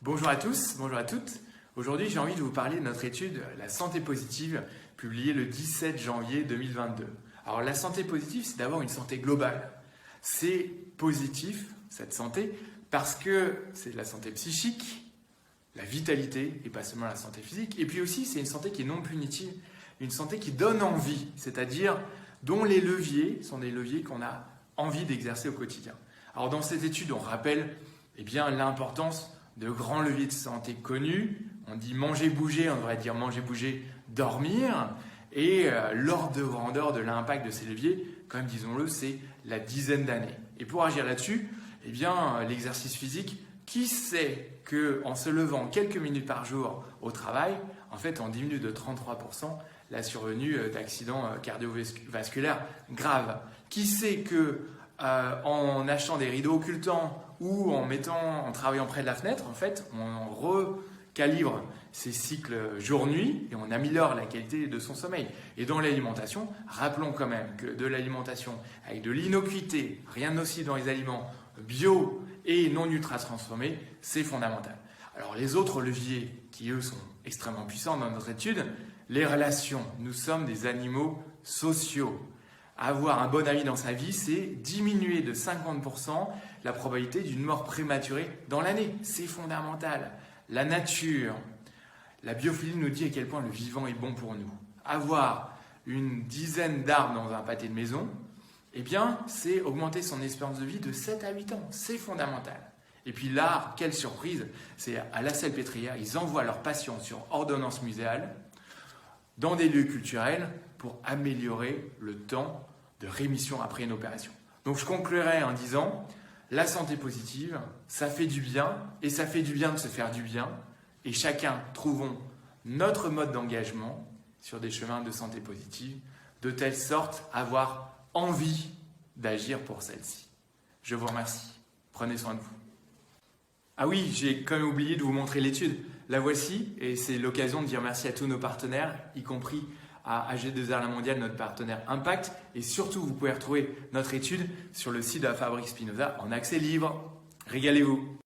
Bonjour à tous, bonjour à toutes. Aujourd'hui, j'ai envie de vous parler de notre étude La santé positive, publiée le 17 janvier 2022. Alors, la santé positive, c'est d'abord une santé globale. C'est positif, cette santé, parce que c'est de la santé psychique, la vitalité, et pas seulement la santé physique. Et puis aussi, c'est une santé qui est non punitive, une santé qui donne envie, c'est-à-dire dont les leviers sont des leviers qu'on a envie d'exercer au quotidien. Alors, dans cette étude, on rappelle l'importance de grands leviers de santé connus. On dit manger, bouger, on devrait dire manger, bouger, dormir. Et l'ordre de grandeur de l'impact de ces leviers, quand même, disons-le, c'est la dizaine d'années. Et pour agir là-dessus, l'exercice physique, qui sait qu'en se levant quelques minutes par jour au travail, en fait, on diminue de 33% la survenue d'accidents cardiovasculaires graves. Qui sait que en achetant des rideaux occultants ou en travaillant près de la fenêtre, en fait, on recalibre ses cycles jour-nuit et on améliore la qualité de son sommeil. Et dans l'alimentation, rappelons quand même que de l'alimentation avec de l'innocuité, rien de nocif dans les aliments bio et non ultra transformés, c'est fondamental. Alors les autres leviers qui eux sont extrêmement puissants dans notre étude, les relations. Nous sommes des animaux sociaux. Avoir un bon ami dans sa vie, c'est diminuer de 50% la probabilité d'une mort prématurée dans l'année. C'est fondamental. La nature, la biophilie nous dit à quel point le vivant est bon pour nous. Avoir une dizaine d'arbres dans un pâté de maison, c'est augmenter son espérance de vie de 7 à 8 ans. C'est fondamental. Et puis l'art, quelle surprise, c'est à la Salpêtrière, ils envoient leurs patients sur ordonnance muséale dans des lieux culturels pour améliorer le temps de rémission après une opération. Donc je conclurai en disant, la santé positive, ça fait du bien et ça fait du bien de se faire du bien. Et chacun, trouvons notre mode d'engagement sur des chemins de santé positive, de telle sorte à avoir envie d'agir pour celle-ci. Je vous remercie. Prenez soin de vous. Ah oui, j'ai quand même oublié de vous montrer l'étude. La voici et c'est l'occasion de dire merci à tous nos partenaires, y compris à AG2R La Mondiale, notre partenaire Impact. Et surtout, vous pouvez retrouver notre étude sur le site de la Fabrique Spinoza en accès libre. Régalez-vous!